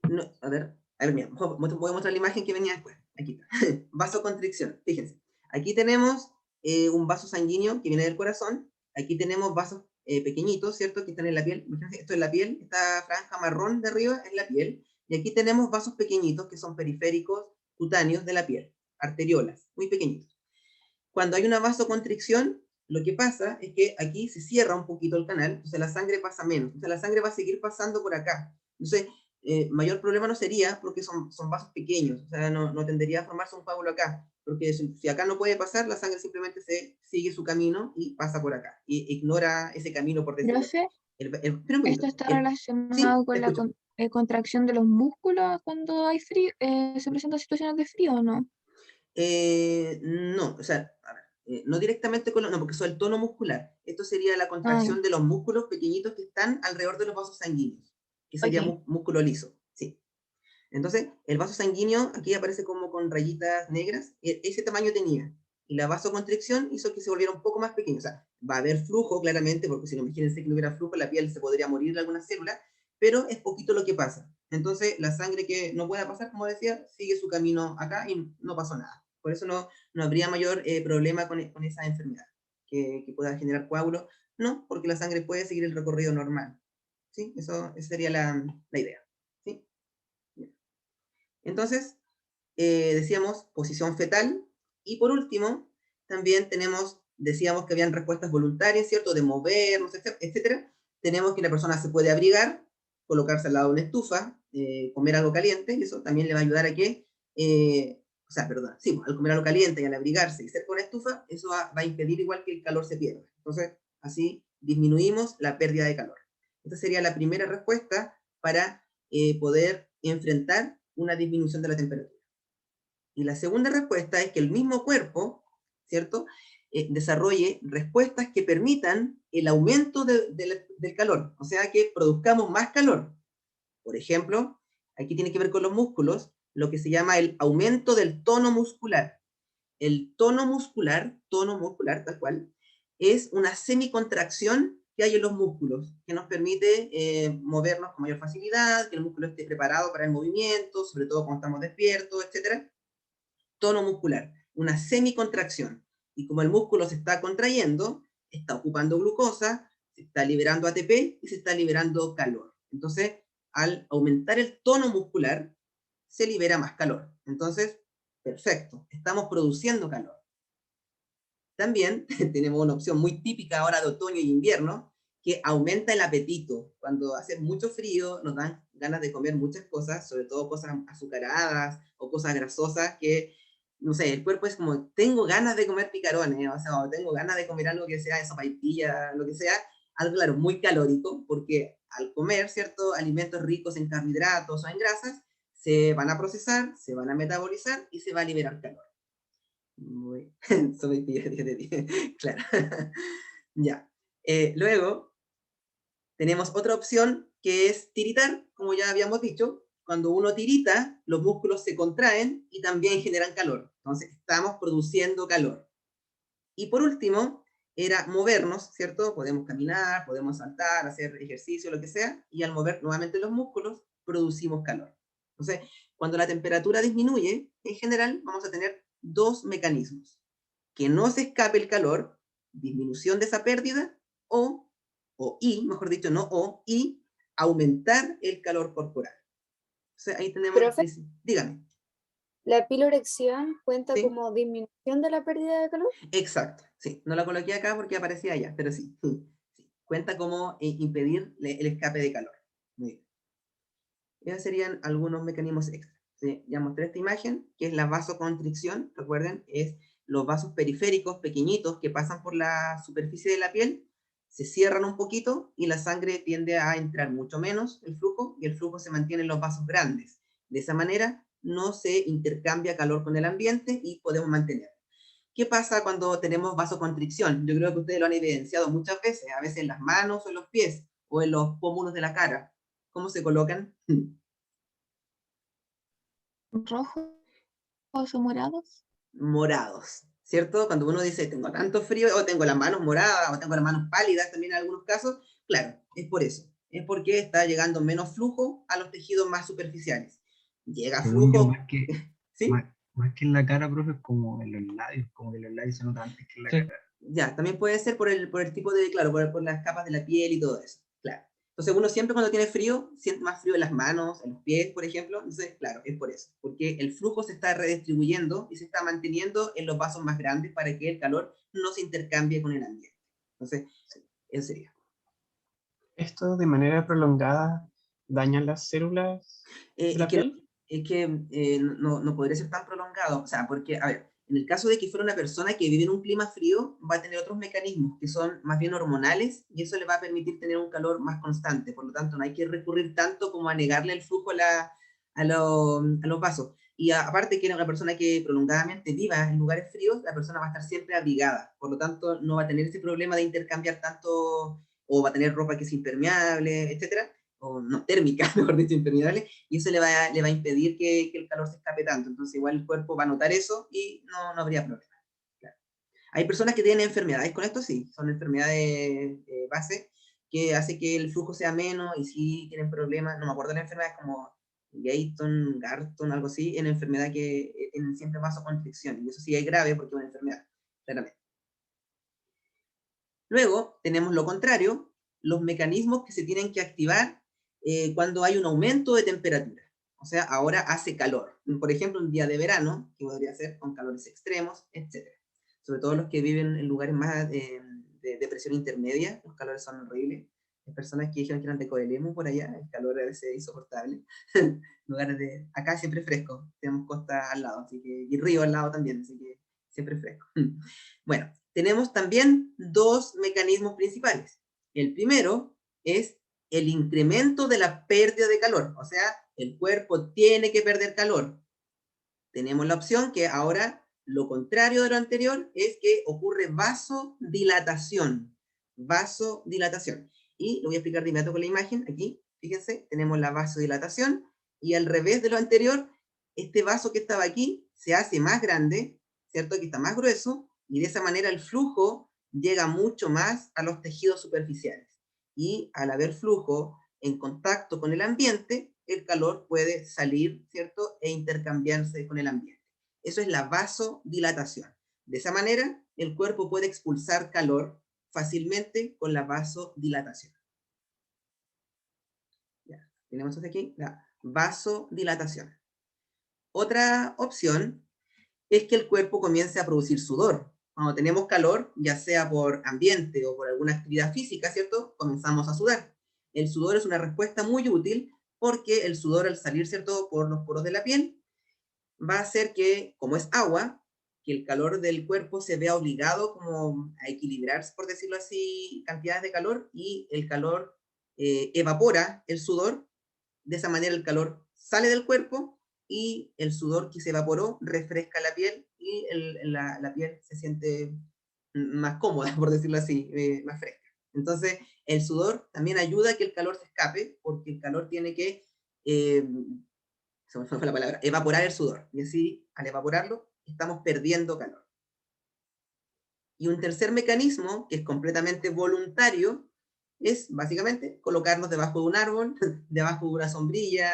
No, a ver, mira, voy a mostrar la imagen que venía después. Aquí está. Vasoconstricción, fíjense. Aquí tenemos un vaso sanguíneo que viene del corazón aquí tenemos vasos pequeñitos, ¿cierto? Que están en la piel. Imagínense, esto es la piel, esta franja marrón de arriba es la piel, y aquí tenemos vasos pequeñitos que son periféricos cutáneos de la piel, arteriolas, muy pequeñitos. Cuando hay una vasoconstricción, lo que pasa es que aquí se cierra un poquito el canal, entonces la sangre pasa menos, entonces la sangre va a seguir pasando por acá. Entonces, mayor problema no sería porque son vasos pequeños, o sea, no tendría a formarse un coágulo acá, porque si acá no puede pasar, la sangre simplemente sigue su camino y pasa por acá, y ignora ese camino, por decirlo. Profe, Espera un poquito. ¿esto está Sí, relacionado te con la escucho. contracción de los músculos cuando hay frío, se presentan situaciones de frío o no? No, o sea, a ver, no directamente con no, porque eso es el tono muscular. Esto sería la Ah, contracción de los músculos pequeñitos que están alrededor de los vasos sanguíneos, que sería ok. músculo liso, sí. Entonces, el vaso sanguíneo aquí aparece como con rayitas negras, ese tamaño tenía. Y la vasoconstricción hizo que se volviera un poco más pequeño. O sea, va a haber flujo, claramente, porque si no, imagínense que no hubiera flujo, la piel se podría morir de algunas células, pero es poquito lo que pasa. Entonces, la sangre que no pueda pasar, como decía, sigue su camino acá y no pasó nada. Por eso no habría mayor problema con esa enfermedad, que pueda generar coágulos. No, porque la sangre puede seguir el recorrido normal. ¿Sí? Esa sería la idea. ¿Sí? Entonces, decíamos posición fetal, y por último, también decíamos que habían respuestas voluntarias, ¿cierto? De movernos, etcétera. Tenemos que la persona se puede abrigar, colocarse al lado de una estufa, comer algo caliente, y eso también le va a ayudar a que, o sea, perdón, sí, al comer algo caliente y al abrigarse y cerca de una estufa, eso va a impedir igual que el calor se pierda. Entonces, así disminuimos la pérdida de calor. Esta sería la primera respuesta para poder enfrentar una disminución de la temperatura. Y la segunda respuesta es que el mismo cuerpo, ¿cierto? Desarrolle respuestas que permitan el aumento del calor, o sea, que produzcamos más calor. Por ejemplo, aquí tiene que ver con los músculos, lo que se llama el aumento del tono muscular. El tono muscular, tal cual, es una semicontracción que hay en los músculos, que nos permite movernos con mayor facilidad, que el músculo esté preparado para el movimiento, sobre todo cuando estamos despiertos, etc. Tono muscular, una semicontracción. Y como el músculo se está contrayendo, está ocupando glucosa, se está liberando ATP y se está liberando calor. Entonces, al aumentar el tono muscular, se libera más calor. Entonces, perfecto, estamos produciendo calor. También tenemos una opción muy típica ahora de otoño y invierno, que aumenta el apetito. Cuando hace mucho frío, nos dan ganas de comer muchas cosas, sobre todo cosas azucaradas o cosas grasosas que, no sé, el cuerpo es como, tengo ganas de comer picarones, o sea, o tengo ganas de comer algo que sea sopaipilla, lo que sea, algo, claro, muy calórico, porque al comer, ¿cierto?, alimentos ricos en carbohidratos o en grasas, se van a procesar, se van a metabolizar y se va a liberar calor. Muy, soy 10 de 10, claro. Ya. Luego, tenemos otra opción que es tiritar, como ya habíamos dicho. Cuando uno tirita, los músculos se contraen y también generan calor. Entonces, estamos produciendo calor. Y por último, era movernos, ¿cierto? Podemos caminar, podemos saltar, hacer ejercicio, lo que sea, y al mover nuevamente los músculos, producimos calor. Entonces, cuando la temperatura disminuye, en general vamos a tener dos mecanismos. Que no se escape el calor, disminución de esa pérdida, mejor dicho, y aumentar el calor corporal. Entonces, ahí tenemos, Profe, dígame. ¿la pilorexión cuenta ¿Sí? como disminución de la pérdida de calor? Exacto, sí. No la coloqué acá porque aparecía allá, pero sí. Sí. Cuenta como impedir el escape de calor. Muy bien. Esos serían algunos mecanismos extra. ¿Sí? Ya mostré esta imagen, que es la vasoconstricción. Recuerden, es los vasos periféricos pequeñitos que pasan por la superficie de la piel, se cierran un poquito y la sangre tiende a entrar mucho menos el flujo, y el flujo se mantiene en los vasos grandes. De esa manera no se intercambia calor con el ambiente y podemos mantener. ¿Qué pasa cuando tenemos vasoconstricción? Yo creo que ustedes lo han evidenciado muchas veces, a veces en las manos o en los pies, o en los pómulos de la cara. ¿Cómo se colocan? ¿Rojos o morados? Morados, ¿cierto? Cuando uno dice, tengo tanto frío, o tengo las manos moradas, o tengo las manos pálidas también en algunos casos, claro, es por eso. Es porque está llegando menos flujo a los tejidos más superficiales. Llega Según yo, flujo, ¿sí? más que en la cara, profe, es como en los labios, como que los labios se notan antes que en la Sí. cara. Ya, también puede ser por el tipo de, claro, por las capas de la piel y todo eso, claro. Entonces uno siempre cuando tiene frío, siente más frío en las manos, en los pies, por ejemplo. Entonces, claro, es por eso. Porque el flujo se está redistribuyendo y se está manteniendo en los vasos más grandes para que el calor no se intercambie con el ambiente. Entonces, eso sería. ¿Esto de manera prolongada daña las células de Es la que, piel? no podría ser tan prolongado. O sea, porque, a ver, en el caso de que fuera una persona que vive en un clima frío, va a tener otros mecanismos que son más bien hormonales y eso le va a permitir tener un calor más constante. Por lo tanto, no hay que recurrir tanto como a negarle el flujo a los vasos. Y aparte que una persona que prolongadamente viva en lugares fríos, la persona va a estar siempre abrigada. Por lo tanto, no va a tener ese problema de intercambiar tanto, o va a tener ropa que es impermeable, etcétera, o no, térmica, mejor dicho, impermeable, y eso le va a impedir que el calor se escape tanto. Entonces igual el cuerpo va a notar eso y no habría problema. Claro. Hay personas que tienen enfermedades con esto, sí, son enfermedades base, que hace que el flujo sea menos y sí tienen problemas, no me acuerdo de la enfermedad, como Gayton, Garton, algo así, en la enfermedad que tienen siempre vasoconstricción, y eso sí es grave porque es una enfermedad, claramente. Luego tenemos lo contrario, los mecanismos que se tienen que activar cuando hay un aumento de temperatura. O sea, ahora hace calor. Por ejemplo, un día de verano, que podría ser con calores extremos, etc. Sobre todo los que viven en lugares más de presión intermedia, los calores son horribles. Hay personas que dijeron que eran de Coelemu por allá, el calor a veces es insoportable. Lugares de, acá siempre fresco, tenemos costa al lado, así que, y río al lado también, así que siempre fresco. Bueno, tenemos también dos mecanismos principales. El primero es el incremento de la pérdida de calor, o sea, el cuerpo tiene que perder calor. Tenemos la opción que ahora lo contrario de lo anterior es que ocurre vasodilatación. Vasodilatación. Y lo voy a explicar de inmediato con la imagen. Aquí, fíjense, tenemos la vasodilatación y al revés de lo anterior, este vaso que estaba aquí se hace más grande, ¿cierto? Aquí está más grueso y de esa manera el flujo llega mucho más a los tejidos superficiales. Y al haber flujo en contacto con el ambiente, el calor puede salir, ¿cierto? E intercambiarse con el ambiente. Eso es la vasodilatación. De esa manera, el cuerpo puede expulsar calor fácilmente con la vasodilatación. Ya, tenemos aquí la vasodilatación. Otra opción es que el cuerpo comience a producir sudor. Cuando tenemos calor, ya sea por ambiente o por alguna actividad física, ¿cierto? Comenzamos a sudar. El sudor es una respuesta muy útil porque el sudor al salir, ¿cierto? Por los poros de la piel, va a hacer que, como es agua, que el calor del cuerpo se vea obligado como a equilibrarse, por decirlo así, cantidades de calor, y el calor evapora el sudor. De esa manera el calor sale del cuerpo y el sudor que se evaporó refresca la piel y la piel se siente más cómoda, por decirlo así, más fresca. Entonces, el sudor también ayuda a que el calor se escape, porque el calor tiene que, se me fue la palabra, evaporar el sudor. Y así, al evaporarlo, estamos perdiendo calor. Y un tercer mecanismo, que es completamente voluntario, es básicamente colocarnos debajo de un árbol, debajo de una sombrilla,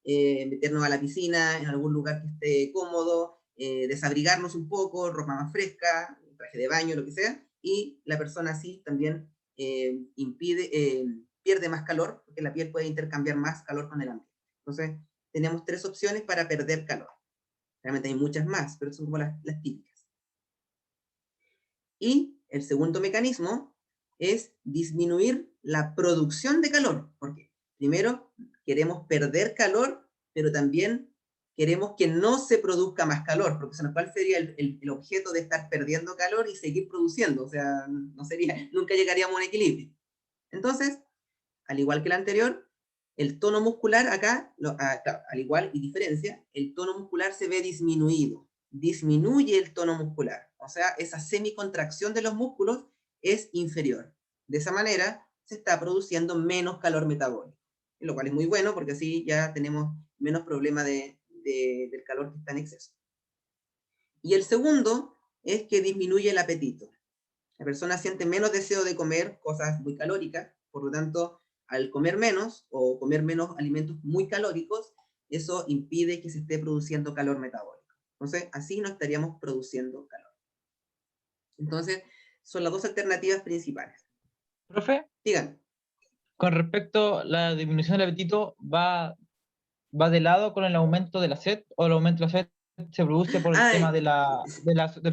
meternos a la piscina, en algún lugar que esté cómodo, desabrigarnos un poco, ropa más fresca, traje de baño, lo que sea, y la persona así también pierde más calor, porque la piel puede intercambiar más calor con el ambiente. Entonces, tenemos tres opciones para perder calor. Realmente hay muchas más, pero son como las típicas. Y el segundo mecanismo es disminuir la producción de calor, porque primero queremos perder calor, pero también queremos que no se produzca más calor, porque ¿cuál sería el objeto de estar perdiendo calor y seguir produciendo? O sea, no sería, nunca llegaríamos a un equilibrio. Entonces, al igual que el anterior, el tono muscular acá, claro, al igual y diferencia, el tono muscular se ve disminuido. Disminuye el tono muscular. O sea, esa semicontracción de los músculos es inferior. De esa manera, se está produciendo menos calor metabólico. Lo cual es muy bueno porque así ya tenemos menos problema del calor que está en exceso. Y el segundo es que disminuye el apetito. La persona siente menos deseo de comer cosas muy calóricas, por lo tanto, al comer menos o comer menos alimentos muy calóricos, eso impide que se esté produciendo calor metabólico. Entonces, así no estaríamos produciendo calor. Entonces, son las dos alternativas principales. Profe, Digan. con respecto a la disminución del apetito, ¿va de lado con el aumento de la sed o el aumento de la sed se produce por el Ah, tema del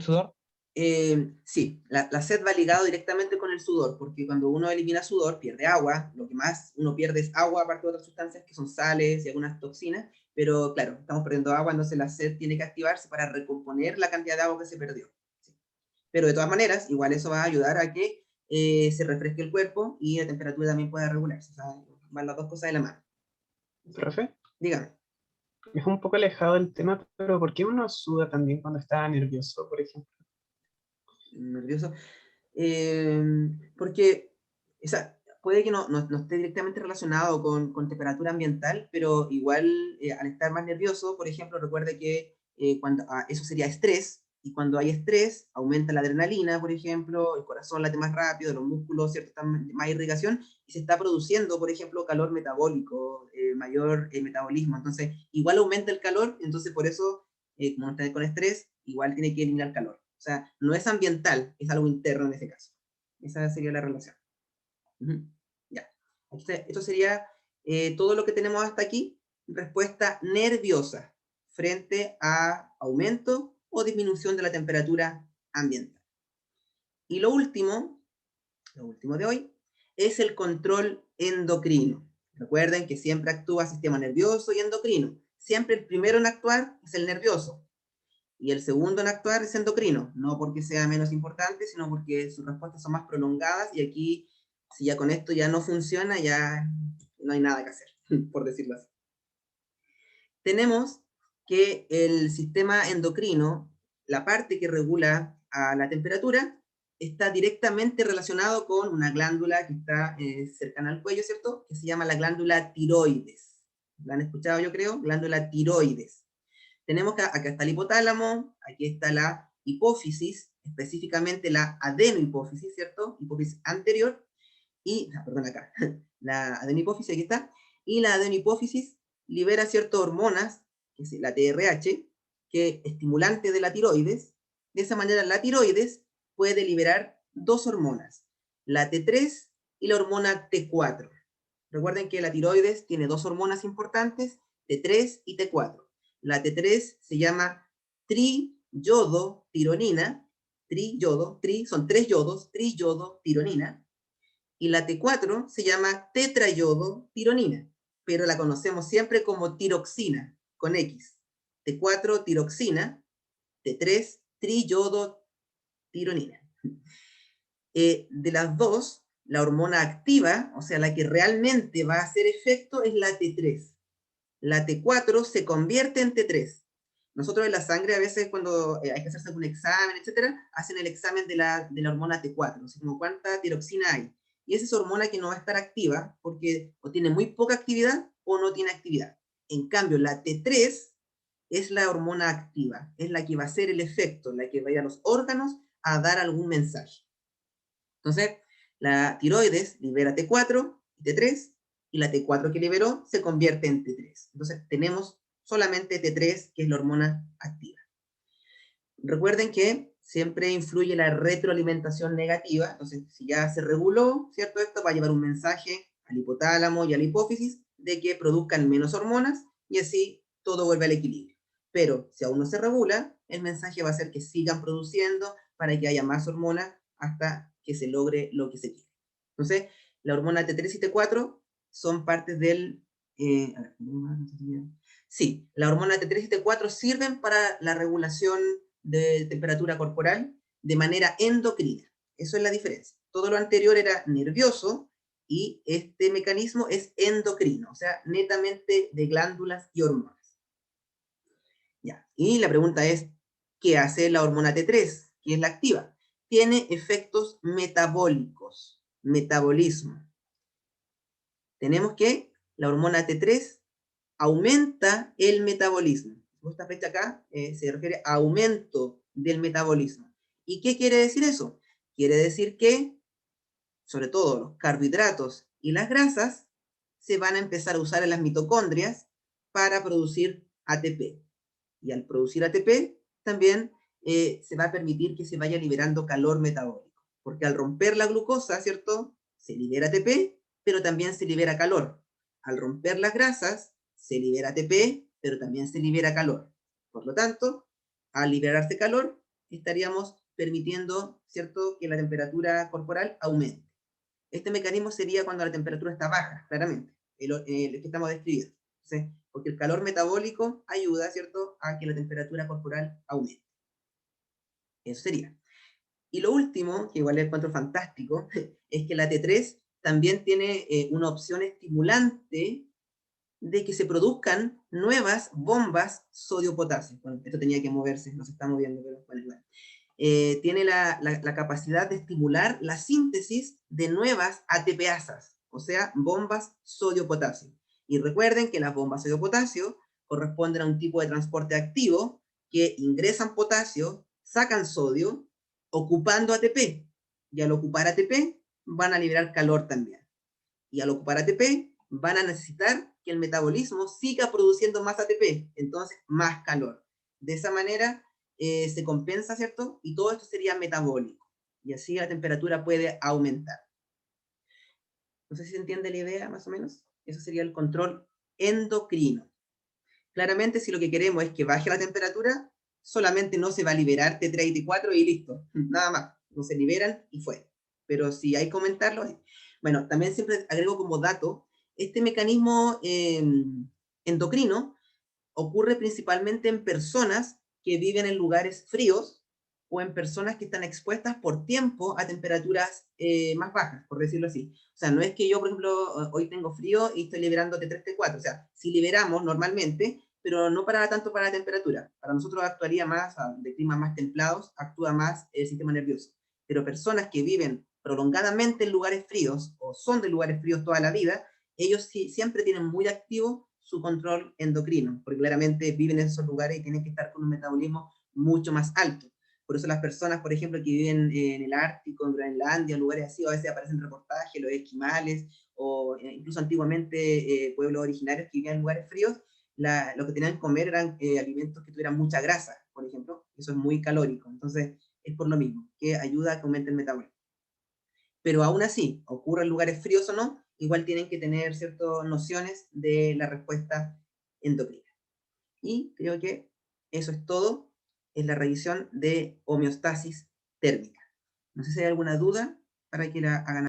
sudor? Sí, la sed va ligado directamente con el sudor, porque cuando uno elimina sudor, pierde agua, lo que más uno pierde es agua, aparte de otras sustancias que son sales y algunas toxinas, pero claro, estamos perdiendo agua, entonces la sed tiene que activarse para recomponer la cantidad de agua que se perdió. ¿Sí? Pero de todas maneras, igual eso va a ayudar a que se refresque el cuerpo y la temperatura también pueda regularse, o sea, van las dos cosas de la mano. Profe, Dígame. es un poco alejado del tema, pero ¿por qué uno suda también cuando está nervioso, por ejemplo? Nervioso. Porque puede que no esté directamente relacionado con temperatura ambiental, pero igual al estar más nervioso, por ejemplo, recuerde que eso sería estrés, y cuando hay estrés, aumenta la adrenalina, por ejemplo, el corazón late más rápido, los músculos, ¿cierto?, están más irrigación, y se está produciendo, por ejemplo, calor metabólico, mayor metabolismo, entonces igual aumenta el calor, entonces por eso, como está con estrés, igual tiene que eliminar calor. O sea, no es ambiental, es algo interno en ese caso. Esa sería la relación. Ya. Esto sería todo lo que tenemos hasta aquí. Respuesta nerviosa frente a aumento o disminución de la temperatura ambiental. Y lo último de hoy, es el control endocrino. Recuerden que siempre actúa sistema nervioso y endocrino. Siempre el primero en actuar es el nervioso. Y el segundo en actuar es endocrino, no porque sea menos importante, sino porque sus respuestas son más prolongadas, y aquí, si ya con esto ya no funciona, ya no hay nada que hacer, por decirlo así. Tenemos que el sistema endocrino, la parte que regula a la temperatura, está directamente relacionado con una glándula que está cercana al cuello, ¿cierto? Que se llama la glándula tiroides. ¿La han escuchado, yo creo? Glándula tiroides. Tenemos que acá está el hipotálamo, aquí está la hipófisis, específicamente la adenohipófisis, ¿cierto? Hipófisis anterior, perdón, acá, la adenohipófisis, aquí está, y la adenohipófisis libera ciertas hormonas, que es la TRH, que es estimulante de la tiroides. De esa manera la tiroides puede liberar dos hormonas, la T3 y la hormona T4. Recuerden que la tiroides tiene dos hormonas importantes, T3 y T4. La T3 se llama triyodotironina, son tres yodos, triyodotironina, y la T4 se llama tetrayodotironina, pero la conocemos siempre como tiroxina, con X. T4 tiroxina, T3 triyodotironina. De las dos, la hormona activa, o sea, la que realmente va a hacer efecto, es la T3. La T4 se convierte en T3. Nosotros en la sangre a veces cuando hay que hacerse algún examen, etcétera, hacen el examen de la hormona T4, así como cuánta tiroxina hay. Y esa es hormona que no va a estar activa porque o tiene muy poca actividad o no tiene actividad. En cambio, la T3 es la hormona activa, es la que va a hacer el efecto, la que va a ir a los órganos a dar algún mensaje. Entonces, la tiroides libera T4 y T3, y la T4 que liberó se convierte en T3. Entonces, tenemos solamente T3, que es la hormona activa. Recuerden que siempre influye la retroalimentación negativa, entonces si ya se reguló, ¿cierto? Esto va a llevar un mensaje al hipotálamo y a la hipófisis de que produzcan menos hormonas, y así todo vuelve al equilibrio. Pero si aún no se regula, el mensaje va a ser que sigan produciendo para que haya más hormonas hasta que se logre lo que se quiere. Entonces, la hormona T3 y T4 son partes del... sí, la hormona T3 y T4 sirven para la regulación de temperatura corporal de manera endocrina. Eso es la diferencia. Todo lo anterior era nervioso y este mecanismo es endocrino, o sea, netamente de glándulas y hormonas. Ya. Y la pregunta es, ¿qué hace la hormona T3, que es la activa? Tiene efectos metabólicos, metabolismo. Tenemos que la hormona T3 aumenta el metabolismo. Esta flecha acá se refiere a aumento del metabolismo. ¿Y qué quiere decir eso? Quiere decir que, sobre todo los carbohidratos y las grasas, se van a empezar a usar en las mitocondrias para producir ATP. Y al producir ATP, también se va a permitir que se vaya liberando calor metabólico. porque al romper la glucosa, ¿cierto? Se libera ATP, pero también se libera calor. Al romper las grasas, se libera ATP, pero también se libera calor. Por lo tanto, al liberarse calor, estaríamos permitiendo, ¿cierto?, que la temperatura corporal aumente. Este mecanismo sería cuando la temperatura está baja, claramente, el que estamos describiendo. ¿Sí? Porque el calor metabólico ayuda, ¿cierto?, a que la temperatura corporal aumente. Eso sería. Y lo último, que igual le encuentro fantástico, es que la T3 también tiene una opción estimulante de que se produzcan nuevas bombas sodio-potasio. Bueno, esto tenía que moverse, no se está moviendo, pero bueno, igual. Tiene la capacidad de estimular la síntesis de nuevas ATPasas, o sea, bombas sodio-potasio. Y recuerden que las bombas sodio-potasio corresponden a un tipo de transporte activo que ingresan potasio, sacan sodio, ocupando ATP. Y al ocupar ATP, van a liberar calor también. Y al ocupar ATP, van a necesitar que el metabolismo siga produciendo más ATP, entonces más calor. De esa manera se compensa, ¿cierto? Y todo esto sería metabólico. Y así la temperatura puede aumentar. No sé si se entiende la idea, más o menos. Eso sería el control endocrino. Claramente, si lo que queremos es que baje la temperatura, solamente no se va a liberar T3 y T4 y listo. Nada más. No se liberan y fue. Pero si hay que aumentarlo... Bueno, también siempre agrego como dato, este mecanismo endocrino ocurre principalmente en personas que viven en lugares fríos o en personas que están expuestas por tiempo a temperaturas más bajas, por decirlo así. O sea, no es que yo, por ejemplo, hoy tengo frío y estoy liberando T3, T4. O sea, sí liberamos normalmente, pero no para tanto para la temperatura. Para nosotros actuaría más, de climas más templados, actúa más el sistema nervioso. Pero personas que viven prolongadamente en lugares fríos o son de lugares fríos toda la vida, ellos sí, siempre tienen muy activo su control endocrino, porque claramente viven en esos lugares y tienen que estar con un metabolismo mucho más alto. Por eso las personas, por ejemplo, que viven en el Ártico, en Groenlandia, en lugares así, a veces aparecen reportajes, los esquimales, o incluso antiguamente pueblos originarios que vivían en lugares fríos, lo que tenían que comer eran alimentos que tuvieran mucha grasa, por ejemplo. Eso es muy calórico. Entonces, es por lo mismo, que ayuda a que aumente el metabolismo. Pero aún así, ocurra en lugares fríos o no, igual tienen que tener ciertas nociones de la respuesta endocrina. Y creo que eso es todo en la revisión de homeostasis térmica. No sé si hay alguna duda para que la hagan.